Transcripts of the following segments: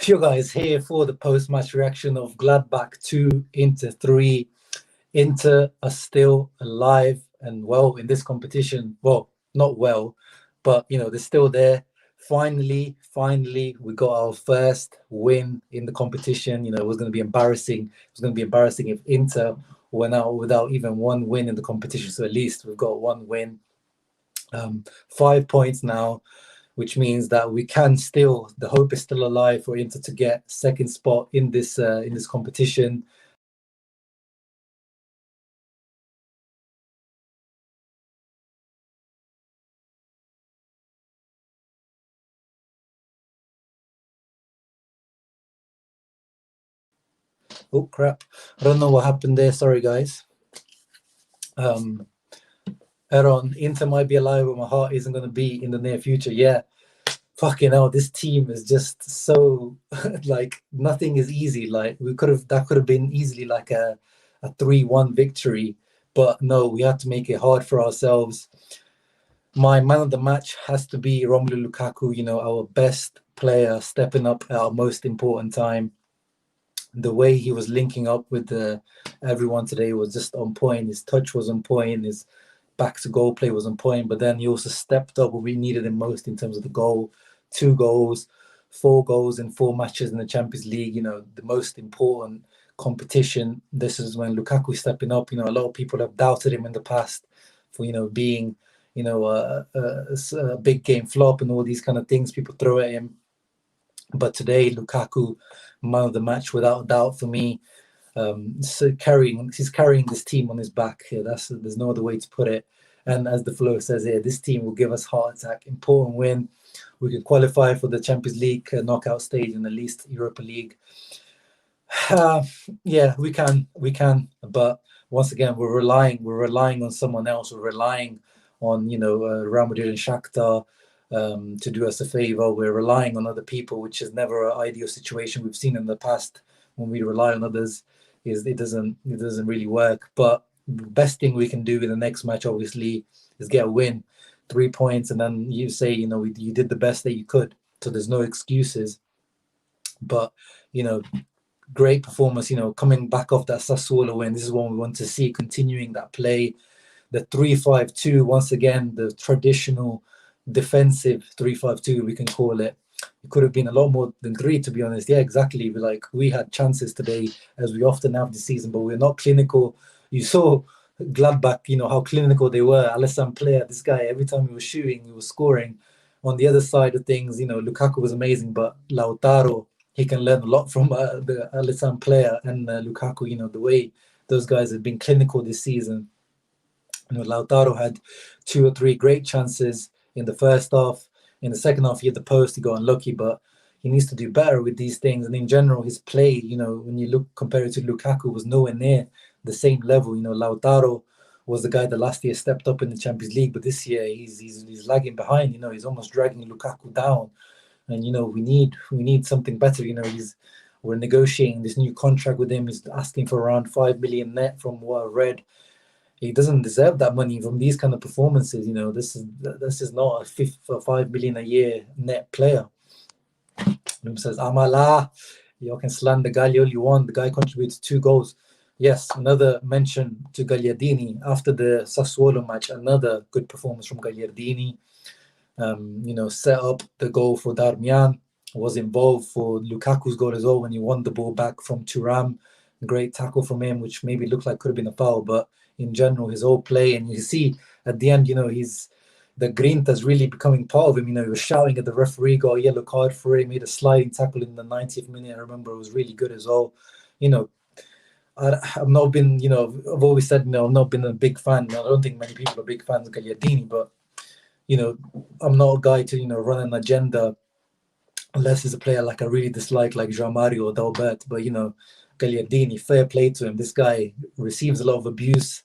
You guys here for the post-match reaction of Gladbach 2, Inter 3. Inter are still alive and well in this competition. Well, not well, but they're still there. Finally, we got our first win in the competition. It was going to be embarrassing. It was going to be embarrassing if Inter went out without even one win in the competition. So at least we've got one win. 5 points now, which means that we can still, the hope is still alive for Inter to get second spot in this competition. Oh crap! I don't know what happened there. Sorry, guys. Aaron, Inter might be alive, but my heart isn't going to be in the near future. Yeah, fucking hell, this team is just so like nothing is easy. Like that could have been easily like a 3-1 victory, but no, we had to make it hard for ourselves. My man of the match has to be Romelu Lukaku, our best player, stepping up at our most important time. The way he was linking up with everyone today was just on point. His touch was on point. His back to goal play was on point. But then he also stepped up when we needed him most in terms of the goal. 2 goals, 4 goals in 4 matches in the Champions League. The most important competition. This is when Lukaku is stepping up. A lot of people have doubted him in the past for being a big game flop and all these kind of things people throw at him. But today, Lukaku, man of the match without doubt for me. He's carrying this team on his back here. There's no other way to put it. And as the flow says here, this team will give us heart attack. Important win. We can qualify for the Champions League knockout stage and at least Europa League. Yeah, we can. But once again, we're relying on someone else. We're relying on Real Madrid and Shakhtar to do us a favor. We're relying on other people, which is never an ideal situation. We've seen in the past when we rely on others, it doesn't really work. But the best thing we can do in the next match, obviously, is get a win, 3 points, and then you say you did the best that you could. So there's no excuses. But great performance. Coming back off that Sassuolo win, this is what we want to see, continuing that play. The 3-5-2, once again, the traditional defensive 3-5-2, we can call it. It could have been a lot more than 3, to be honest. Yeah, exactly. We had chances today, as we often have this season, but we're not clinical. You saw Gladbach, how clinical they were. Alessandro Player, this guy, every time he was shooting, he was scoring. On the other side of things, Lukaku was amazing, but Lautaro, he can learn a lot from the Alessandro Player and Lukaku. The way those guys have been clinical this season. Lautaro had 2 or 3 great chances in the first half. In the second half, he had the post, he got unlucky, but he needs to do better with these things. And in general, his play, when you compare it to Lukaku, was nowhere near the same level. Lautaro was the guy that last year stepped up in the Champions League, but this year he's lagging behind. He's almost dragging Lukaku down. And we need something better. We're negotiating this new contract with him. He's asking for around 5 million net from what I read. He doesn't deserve that money from these kind of performances. This is not a 5 million a year net player. He says, Amala, you can slander Galli all you want. The guy contributed 2 goals. Yes, another mention to Gagliardini after the Sassuolo match. Another good performance from Gagliardini. Set up the goal for Darmian. Was involved for Lukaku's goal as well when he won the ball back from Thuram. Great tackle from him, which maybe looked like could have been a foul, but in general, his whole play, and you see at the end, the grinta's really becoming part of him. He was shouting at the referee, got a yellow card for it. He made a sliding tackle in the 90th minute. I remember it was really good as well. I've not been, I've always said, I've not been a big fan. I don't think many people are big fans of Gagliardini, but I'm not a guy to run an agenda unless it's a player like I really dislike, like Jean Mario or Dalbert. But Gagliardini, fair play to him. This guy receives a lot of abuse,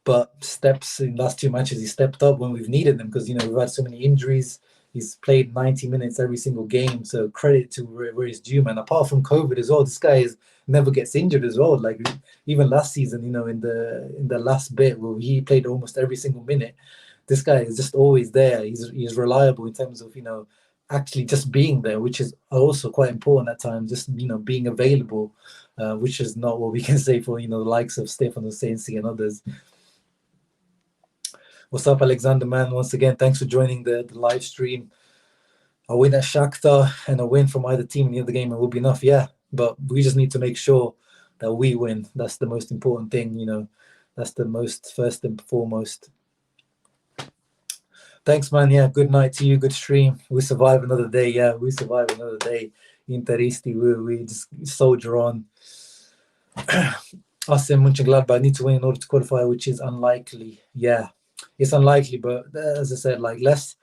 but steps in last 2 matches, he stepped up when we've needed him because, we've had so many injuries. He's played 90 minutes every single game. So credit to where he's due, man. Apart from COVID as well, this guy never gets injured as well. Like even last season, in the last bit where he played almost every single minute, this guy is just always there. He's reliable in terms of, actually just being there, which is also quite important at times, just, you know, being available, which is not what we can say for, you know, the likes of Stefano Sensi and others. What's up, Alexander, man? Once again, thanks for joining the live stream. A win at Shakhtar and a win from either team in the other game, it will be enough, yeah. But we just need to make sure that we win. That's the most important thing, you know. That's the most first and foremost. Thanks, man. Yeah, good night to you. Good stream. We survive another day. Yeah, we survive another day. Interisti, we just soldier on. Us in Mönchengladbach need to win in order to qualify, which is unlikely. Yeah, it's unlikely, but as I said, like let's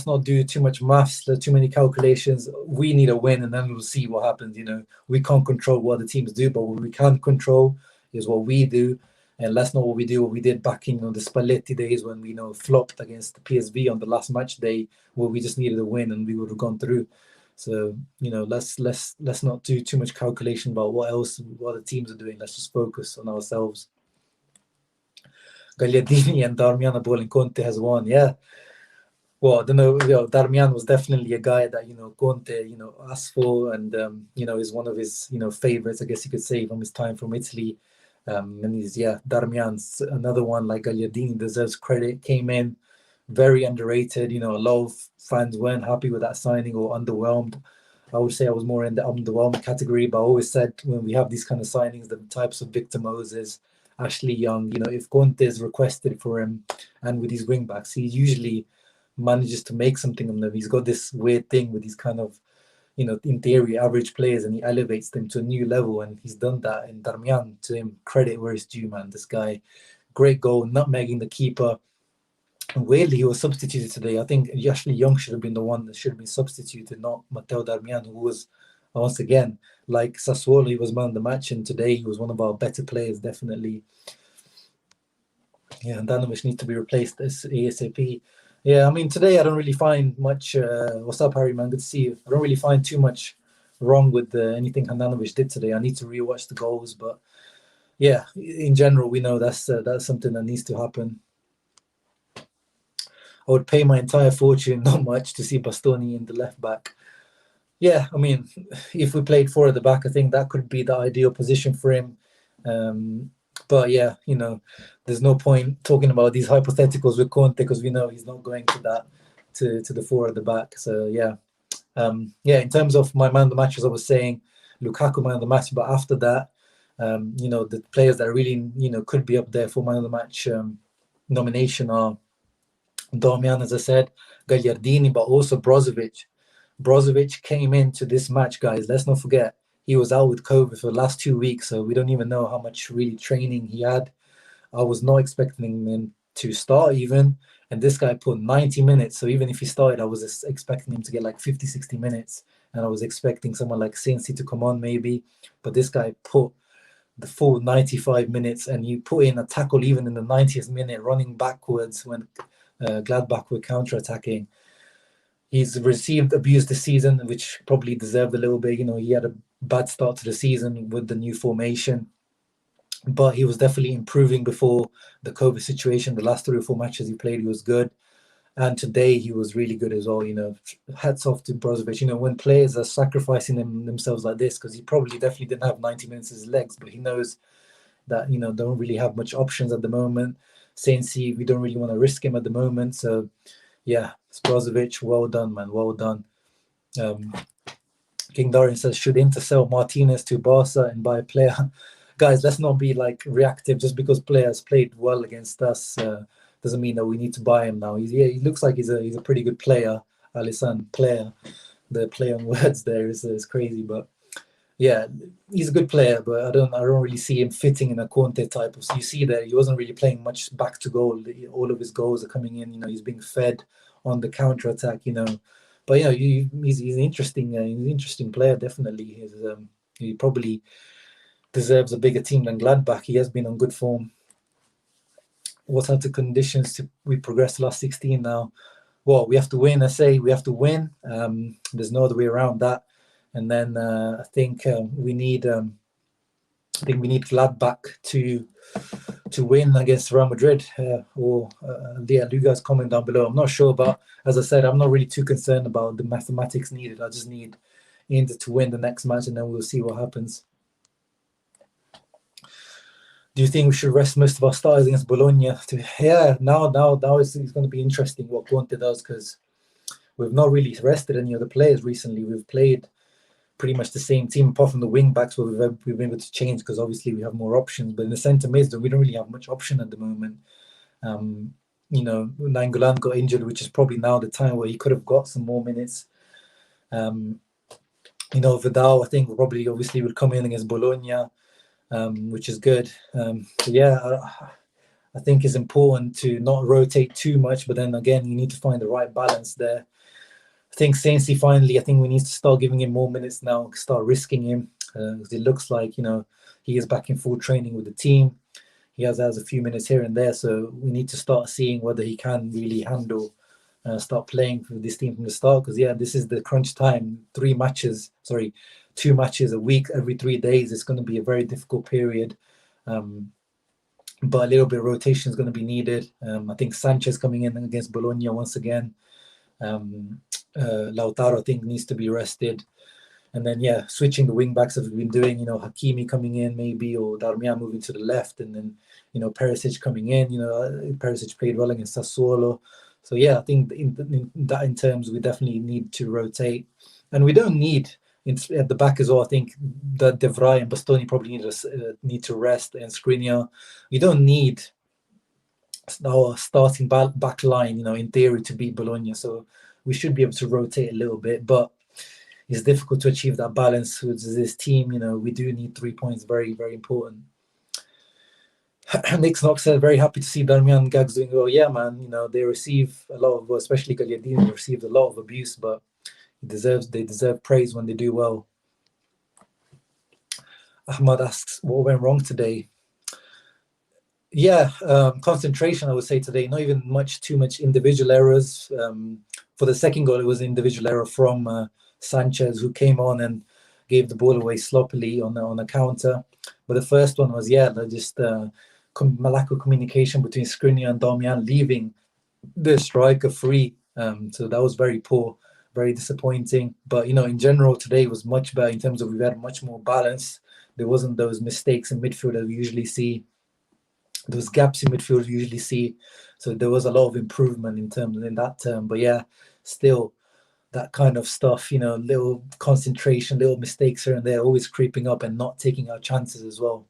not do too much maths, too many calculations. We need a win, and then we'll see what happens. You know, we can't control what the teams do, but what we can control is what we do. And that's not what we do. What we did back in, you know, the Spalletti days when we, you know, flopped against the PSV on the last match day, where we just needed a win and we would have gone through. So, you know, let's not do too much calculation about what the teams are doing. Let's just focus on ourselves. Gagliardini and Darmian are balling. Conte has won. Yeah. Well, I don't know. You know, Darmian was definitely a guy that, you know, Conte, you know, asked for, and you know, is one of his, you know, favorites, I guess you could say, from his time from Italy. And he's, yeah, Darmian's another one. Like Gagliardini deserves credit. Came in very underrated. You know, a lot of fans weren't happy with that signing or underwhelmed. I would say I was more in the underwhelmed category, but I always said when we have these kind of signings, the types of Victor Moses, Ashley Young, you know, if Conte is requested for him, and with his wing backs, he usually manages to make something of them. He's got this weird thing with these kind of, you know, in theory, average players, and he elevates them to a new level, and he's done that. And Darmian, to him, credit where it's due, man. This guy, great goal, nutmegging the keeper. And weirdly, he was substituted today. I think Ashley Young should have been the one that should have been substituted, not Matteo Darmian, who was, once again, like Sassuolo, he was man of the match, and today he was one of our better players, definitely. Yeah, and Danovic needs to be replaced as ASAP. Yeah, I mean, today I don't really find much. What's up, Harry, man? Good to see you. I don't really find too much wrong with anything Handanovic did today. I need to rewatch the goals, but yeah, in general, we know that's something that needs to happen. I would pay my entire fortune, not much, to see Bastoni in the left back. Yeah, I mean, if we played four at the back, I think that could be the ideal position for him. But yeah, you know, there's no point talking about these hypotheticals with Conte because we know he's not going to that to the four at the back. So yeah, yeah. In terms of my man of the match, as I was saying, Lukaku man of the match. But after that, you know, the players that really, you know, could be up there for man of the match nomination are Darmian, as I said, Gagliardini, but also Brozovic. Brozovic came into this match, guys. Let's not forget he was out with COVID for the last 2 weeks, so we don't even know how much really training he had. I was not expecting him to start even, and this guy put 90 minutes. So even if he started, I was expecting him to get like 50, 60 minutes, and I was expecting someone like Sensi to come on maybe, but this guy put the full 95 minutes, and he put in a tackle even in the 90th minute, running backwards when Gladbach were counter-attacking. He's received abuse this season, which probably deserved a little bit. You know, he had a bad start to the season with the new formation, but he was definitely improving before the COVID situation. The last 3 or 4 matches he played, he was good. And today he was really good as well. You know, hats off to Brozovic. You know, when players are sacrificing themselves like this, because he probably definitely didn't have 90 minutes in his legs, but he knows that, you know, don't really have much options at the moment. Sensi, we don't really want to risk him at the moment. So yeah, Brozovic, well done, man, well done. King Dorian says, should Inter sell Martinez to Barca and buy a player? Guys, let's not be like reactive. Just because players played well against us doesn't mean that we need to buy him now. He looks like he's a pretty good player. Alisson, player. The play on words there is crazy, but yeah, he's a good player. But I don't really see him fitting in a Conte type of. You see that he wasn't really playing much back to goal. All of his goals are coming in. You know, he's being fed on the counter attack. You know, but you know, he's an interesting player. Definitely, he probably deserves a bigger team than Gladbach. He has been on good form. What are the conditions we progress to last 16 now? Well, we have to win. I say we have to win. There's no other way around that. And then I think we need Gladbach to win against Real Madrid. Yeah, you guys comment down below. I'm not sure, but as I said, I'm not really too concerned about the mathematics needed. I just need Inter to win the next match, and then we'll see what happens. Do you think we should rest most of our starters against Bologna? Yeah, now it's going to be interesting what Conte does, because we've not really rested any of the players recently. We've played pretty much the same team, apart from the wing backs, where we've been able to change because obviously we have more options. But in the centre mids, we don't really have much option at the moment. Nainggolan got injured, which is probably now the time where he could have got some more minutes. Vidal, I think, obviously will come in against Bologna, which is good. I think it's important to not rotate too much, but then again, you need to find the right balance there. I think Saintsy finally, I think we need to start giving him more minutes now, start risking him, because it looks like, he is back in full training with the team. He has a few minutes here and there, so we need to start seeing whether he can really handle, start playing for this team from the start, because, this is the crunch time, 2 matches a week, every 3 days. It's going to be a very difficult period. But a little bit of rotation is going to be needed. I think Sanchez coming in against Bologna once again. Lautaro, I think, needs to be rested. And then, switching the wing backs as we've been doing, Hakimi coming in maybe, or Darmian moving to the left, and then, Perisic coming in. Perisic played well against Sassuolo. So, I think in terms, we definitely need to rotate. And we don't need, at the back as well, I think that De Vrij and Bastoni probably need to rest, and Skriniar. You don't need our starting back line, in theory, to beat Bologna. So we should be able to rotate a little bit, but it's difficult to achieve that balance with this team. We do need 3 points, very, very important. Nick Knox said, very happy to see Darmian and Gags doing well. Yeah, man, they receive a lot of, especially Gagliardini received a lot of abuse, but they deserve praise when they do well. Ahmad asks, what went wrong today? Concentration, I would say, today. Not even too much individual errors. For the second goal, it was an individual error from Sanchez, who came on and gave the ball away sloppily on a counter. But the first one was, just lack of communication between Skriniar and Darmian, leaving the striker free. So that was very poor, very disappointing. But, in general, today was much better in terms of we had much more balance. There wasn't those mistakes in midfield that we usually see, those gaps in midfield we usually see. So there was a lot of improvement in that term. But still, that kind of stuff, little concentration, little mistakes here and there, always creeping up and not taking our chances as well.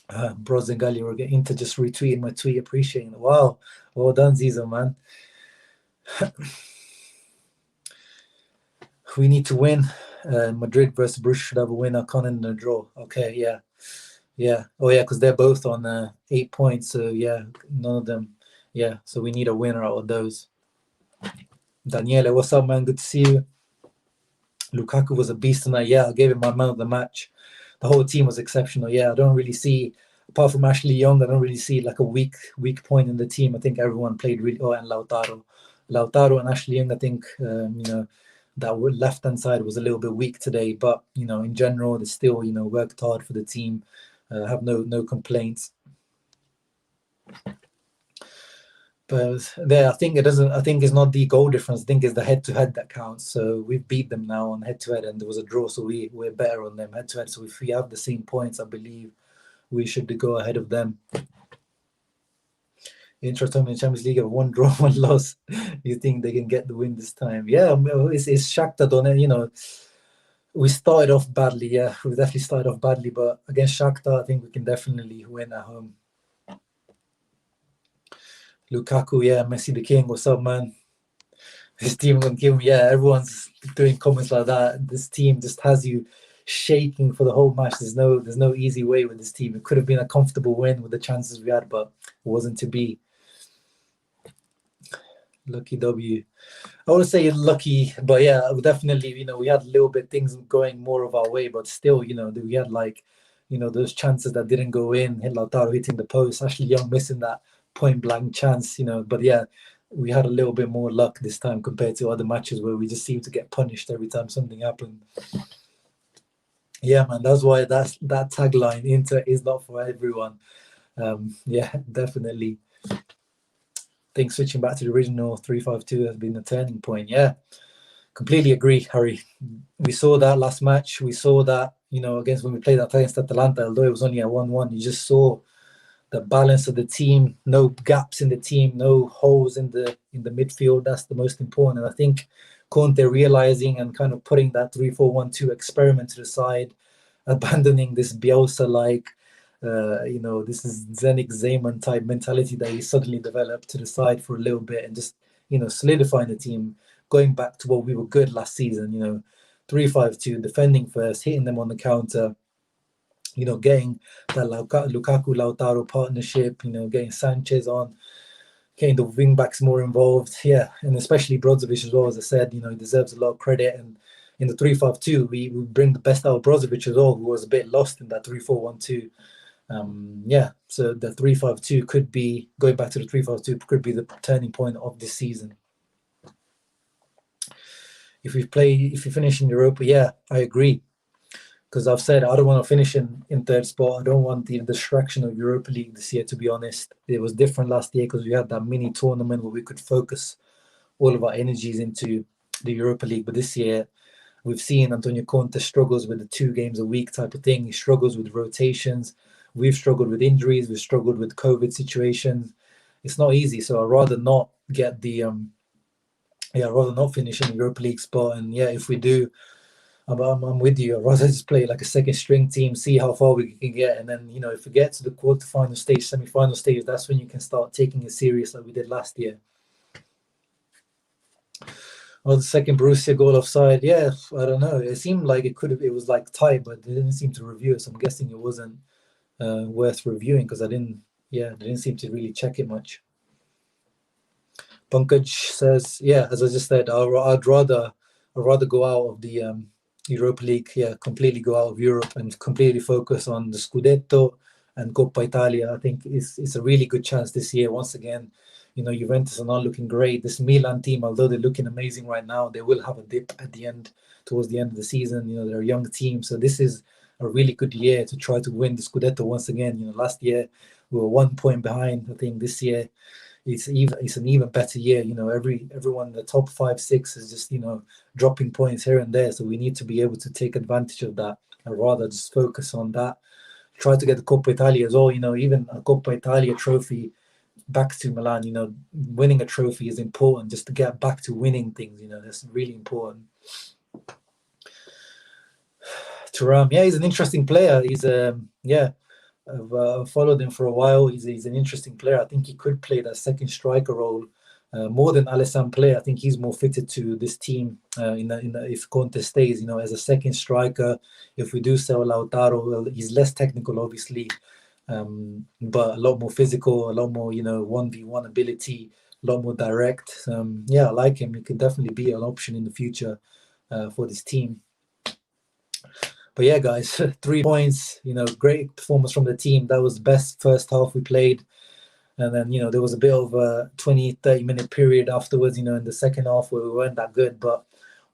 Brozovic, we're getting into just retweeting my tweet, appreciating it. Wow, well done, Zizo, man. We need to win. Madrid versus Bruges should have a winner, Con and a draw. Okay, yeah. Oh, yeah, because they're both on 8 points. So, none of them. Yeah, so we need a winner out of those. Daniele, what's up, man? Good to see you. Lukaku was a beast tonight. I gave him my man of the match. The whole team was exceptional. I don't really see, apart from Ashley Young, I don't really see like a weak point in the team. I think everyone played really. Oh, and Lautaro and Ashley Young, I think, that left-hand side was a little bit weak today. But, in general, they still, worked hard for the team. Have no complaints. But there, I think it's not the goal difference. I think it's the head-to-head that counts. So we've beat them now on head-to-head, and there was a draw, so we're better on them head-to-head. So if we have the same points, I believe we should go ahead of them. Interesting, in Champions League, 1 draw, 1 loss. You think they can get the win this time? It's Shakhtar, don't it? We started off badly. We definitely started off badly, but against Shakhtar, I think we can definitely win at home. Lukaku, Messi the King, what's up, man? This team gonna kill me. Everyone's doing comments like that. This team just has you shaking for the whole match. There's no easy way with this team. It could have been a comfortable win with the chances we had, but it wasn't to be. Lucky W. I want to say lucky, but definitely, we had a little bit things going more of our way, but still, we had those chances that didn't go in. Lautaro hitting the post, Ashley Young missing that point blank chance, but we had a little bit more luck this time compared to other matches where we just seem to get punished every time something happened. Man, that's why that tagline, Inter is not for everyone. Definitely. think switching back to the original 3-5-2 has been a turning point. Yeah, completely agree, Harry. We saw that last match. We saw that, against when we played against Atalanta, although it was only a 1-1, you just saw the balance of the team, no gaps in the team, no holes in the midfield. That's the most important. And I think Conte realizing and kind of putting that 3-4-1-2 experiment to the side, abandoning this Bielsa-like, this is Zenit Zeman type mentality that he suddenly developed to the side for a little bit and just, solidifying the team, going back to what we were good last season, 3-5-2, defending first, hitting them on the counter, getting that Lukaku-Lautaro partnership, getting Sanchez on, getting the wing backs more involved. Yeah, and especially Brozovic as well, as I said, he deserves a lot of credit. And in the 3-5-2, we bring the best out of Brozovic as well, who was a bit lost in that 3-4-1-2. So the 3-5-2 could be, going back to the 3-5-2, could be the turning point of this season. If we finish in Europa, yeah, I agree. Because I've said I don't want to finish in third spot. I don't want the distraction of Europa League this year, to be honest. It was different last year because we had that mini tournament where we could focus all of our energies into the Europa League. But this year, we've seen Antonio Conte struggles with the 2 games a week type of thing. He struggles with rotations. We've struggled with injuries. We've struggled with COVID situations. It's not easy. So I'd rather not get I'd rather not finish in the Europa League spot. And yeah, if we do, I'm with you. I'd rather just play like a second string team, see how far we can get. And then, if we get to the quarterfinal stage, semi-final stage, that's when you can start taking it serious like we did last year. Well, the second Borussia goal offside, yeah, I don't know. It seemed like it was like tight, but they didn't seem to review it. So I'm guessing it wasn't worth reviewing because they didn't seem to really check it much. Pankaj says, yeah, as I just said, I'd rather go out of the Europa League, completely go out of Europe and completely focus on the Scudetto and Coppa Italia. I think it's a really good chance this year. Once again, Juventus are not looking great. This Milan team, although they're looking amazing right now, they will have a dip towards the end of the season. They're a young team, so this is a really good year to try to win the Scudetto once again. Last year we were 1 point behind. I think this year it's an even better year. Everyone in the top 5, 6 is just dropping points here and there. So we need to be able to take advantage of that. I'd rather just focus on that. Try to get the Coppa Italia as well. Even a Coppa Italia trophy back to Milan. Winning a trophy is important just to get back to winning things. That's really important. Thuram, yeah, he's an interesting player. He's I've followed him for a while. He's an interesting player. I think he could play that second striker role more than Alessandro Play. I think he's more fitted to this team if Conte stays, as a second striker. If we do sell Lautaro, well, he's less technical, obviously, but a lot more physical, a lot more, 1v1 ability, a lot more direct. I like him. He could definitely be an option in the future for this team. But yeah, guys, 3 points, great performance from the team. That was the best first half we played. And then, there was a bit of a 20, 30-minute period afterwards, in the second half where we weren't that good. But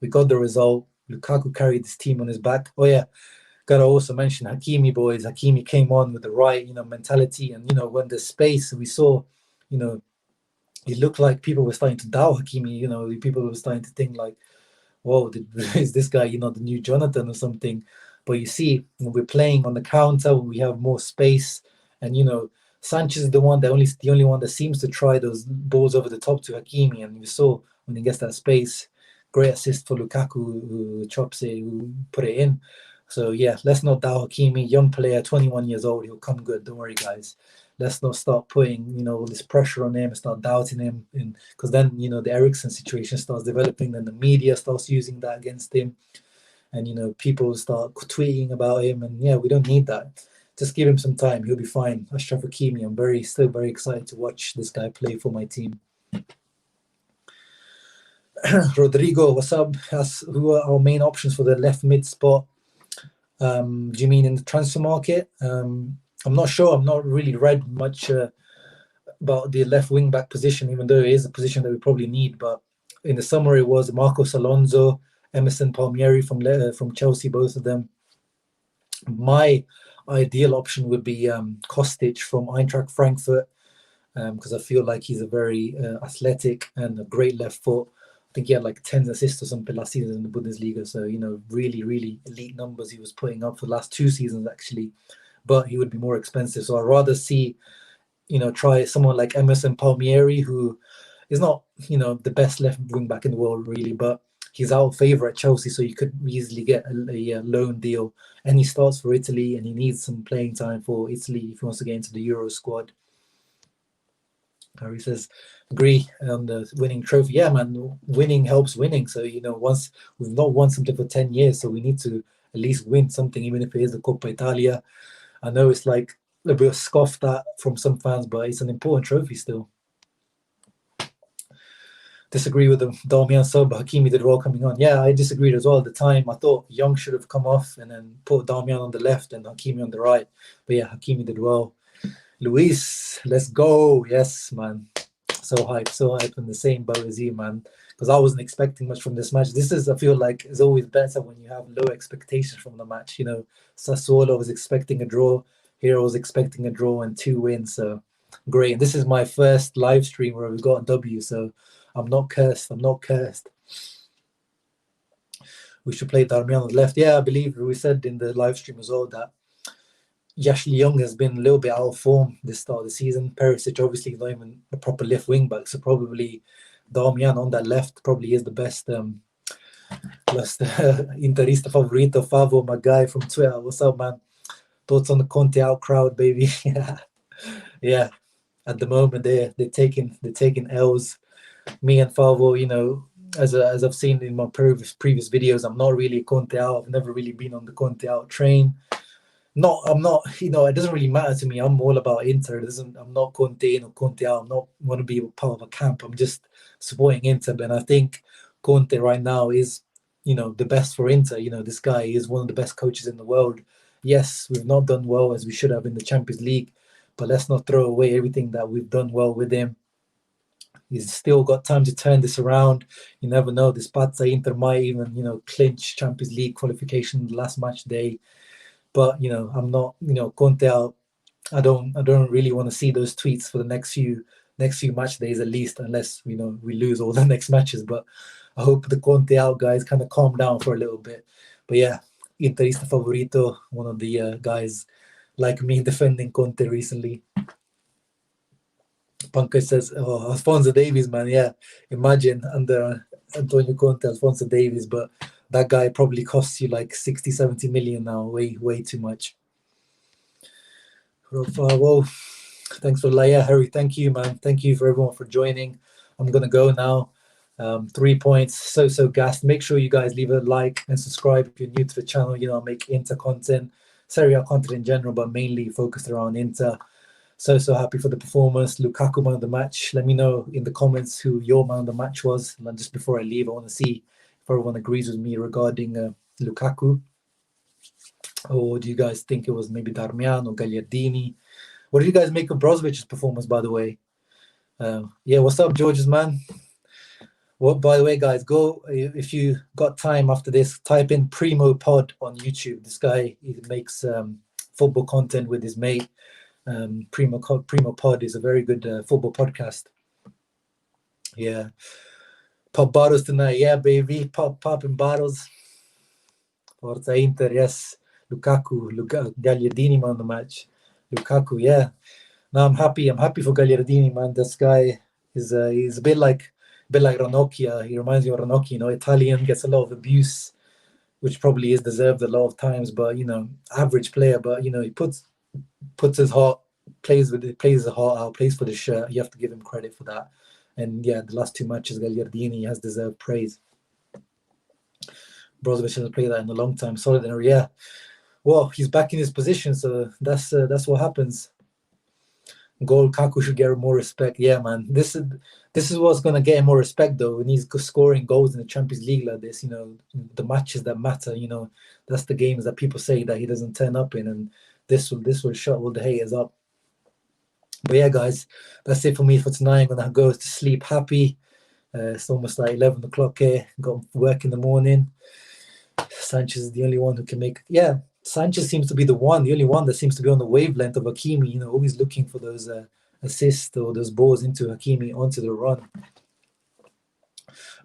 we got the result. Lukaku carried this team on his back. Oh, yeah, got to also mention Hakimi, boys. Hakimi came on with the right, mentality. And, when there's space, we saw, it looked like people were starting to doubt Hakimi. People were starting to think like, whoa, is this guy, the new Jonathan or something? But you see, when we're playing on the counter, when we have more space, and Sanchez is the only one that seems to try those balls over the top to Hakimi, and we saw when he gets that space, great assist for Lukaku, who chops it, who put it in. So yeah, let's not doubt Hakimi, young player, 21 years old, he'll come good. Don't worry, guys. Let's not start putting, all this pressure on him and start doubting him, because then, the Eriksen situation starts developing, and the media starts using that against him, and people start tweeting about him, and yeah, we don't need that. Just give him some time; he'll be fine. Achraf Hakimi, I'm still very excited to watch this guy play for my team. Rodrigo, what's up? Who are our main options for the left mid spot? Do you mean in the transfer market? I'm not sure. I've not really read much about the left wing back position, even though it is a position that we probably need. But in the summer, it was Marcos Alonso, Emerson Palmieri from Chelsea, both of them. My ideal option would be Kostic from Eintracht Frankfurt. because I feel like he's a very athletic and a great left foot. I think he had like 10 assists or something last season in the Bundesliga. So, really, really elite numbers he was putting up for the last 2 seasons, actually. But he would be more expensive. So I'd rather see, try someone like Emerson Palmieri, who is not, the best left wing back in the world, really, but he's out of favour at Chelsea. So you could easily get a loan deal. And he starts for Italy and he needs some playing time for Italy if he wants to get into the Euro squad. Harry says, agree on the winning trophy. Yeah, man, winning helps winning. So, once we've not won something for 10 years, so we need to at least win something, even if it is the Coppa Italia. I know it's like a bit scoffed at from some fans, but it's an important trophy still. Disagree with them. Darmian sub, Hakimi did well coming on. Yeah, I disagreed as well at the time. I thought Young should have come off and then put Darmian on the left and Hakimi on the right. But yeah, Hakimi did well. Luis, let's go. Yes, man. So hyped in the same boat as you, man. Because I wasn't expecting much from this match. I feel like, is always better when you have low expectations from the match. Sassuolo was expecting a draw. Here I was expecting a draw and 2 wins. So great. And this is my first live stream where we've got a W. So I'm not cursed. We should play Darmian on the left. Yeah, I believe we said in the live stream as well that Ashley Young has been a little bit out of form this start of the season. Perisic obviously is not even a proper left wing back, so probably Darmian on that left probably is the best. Plus Interista favorito, Favo, my guy from Twitter. What's up, man? Thoughts on the Conte out crowd, baby? Yeah. At the moment, they're taking L's. Me and Favo, as I've seen in my previous videos, I'm not really a Conte out. I've never really been on the Conte out train. I'm not, it doesn't really matter to me. I'm all about Inter. I'm not Conte in or Conte out. I'm not want to be a part of a camp. I'm just supporting Inter. And I think Conte right now is, the best for Inter. This guy is one of the best coaches in the world. Yes, we've not done well as we should have in the Champions League, but let's not throw away everything that we've done well with him. He's still got time to turn this around. You never know. This Pazza Inter might even, clinch Champions League qualification the last match day. But I'm not, Conte out. I don't really want to see those tweets for the next few match days at least, unless we lose all the next matches. But I hope the Conte out guys kind of calm down for a little bit. But yeah, Interista favorito, one of the guys like me defending Conte recently. Pankaj says, "Oh, Alphonso Davies, man, yeah. Imagine under Antonio Conte, Alphonso Davies, but." That guy probably costs you like 60, 70 million now. Way too much. Whoa. Thanks for Laia, Harry. Thank you, man. Thank you for everyone for joining. I'm going to go now. 3 points. So gassed. Make sure you guys leave a like and subscribe if you're new to the channel. I make Inter content, Serie A content in general, but mainly focused around Inter. So happy for the performance. Lukaku man of the match. Let me know in the comments who your man of the match was. And just before I leave, I want to see if everyone agrees with me regarding Lukaku. Or do you guys think it was maybe Darmian or Gagliardini? What did you guys make of Brozovic's performance, by the way? Yeah, what's up, George's man? Well, by the way, guys, go, if you got time after this, type in Primo Pod on YouTube. This guy, he makes football content with his mate. Primo Pod is a very good football podcast. Yeah. Pop bottles tonight. Yeah, baby. Popping bottles. Forza Inter, yes. Lukaku, Gagliardini man on the match. Lukaku, yeah. No, I'm happy for Gagliardini, man. This guy is he's a bit like Ranocchia. He reminds me of Ranocchia, Italian, gets a lot of abuse, which probably is deserved a lot of times, but average player, but he puts his heart, plays his heart out, plays for the shirt. You have to give him credit for that. And yeah, the last 2 matches, Gagliardini has deserved praise. Brozovic hasn't played that in a long time. Solid, yeah. Well, he's back in his position, so that's what happens. Lukaku should get more respect. Yeah, man. This is what's gonna get him more respect, though. When he's scoring goals in the Champions League like this, the matches that matter. That's the games that people say that he doesn't turn up in, and this will shut all the haters up. But yeah, guys, that's it for me for tonight. I'm gonna go to sleep happy. It's almost like 11 o'clock here. Got work in the morning. Sanchez is the only one who can make. Sanchez seems to be the only one that seems to be on the wavelength of Hakimi. Always looking for those assists or those balls into Hakimi onto the run.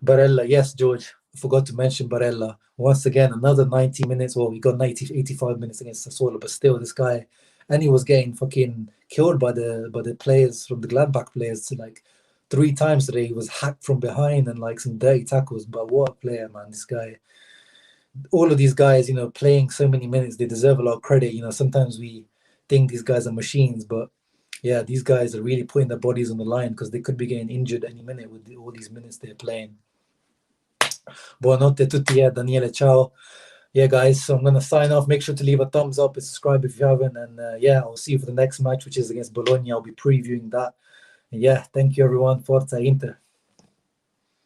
Barella, yes, George. I forgot to mention Barella. Once again, another 90 minutes. Well, he got 90, 85 minutes against Sassuolo, but still, this guy, and he was getting fucking killed by the players from the Gladbach players. Like 3 times today, he was hacked from behind and like some dirty tackles. But what a player, man! This guy. All of these guys, playing so many minutes, they deserve a lot of credit. Sometimes we think these guys are machines, but yeah, these guys are really putting their bodies on the line because they could be getting injured any minute with all these minutes they're playing. Buonanotte tutti, Daniele, ciao. Yeah, guys, so I'm going to sign off. Make sure to leave a thumbs up and subscribe if you haven't. And yeah, I'll see you for the next match, which is against Bologna. I'll be previewing that. And yeah, thank you, everyone. Forza Inter.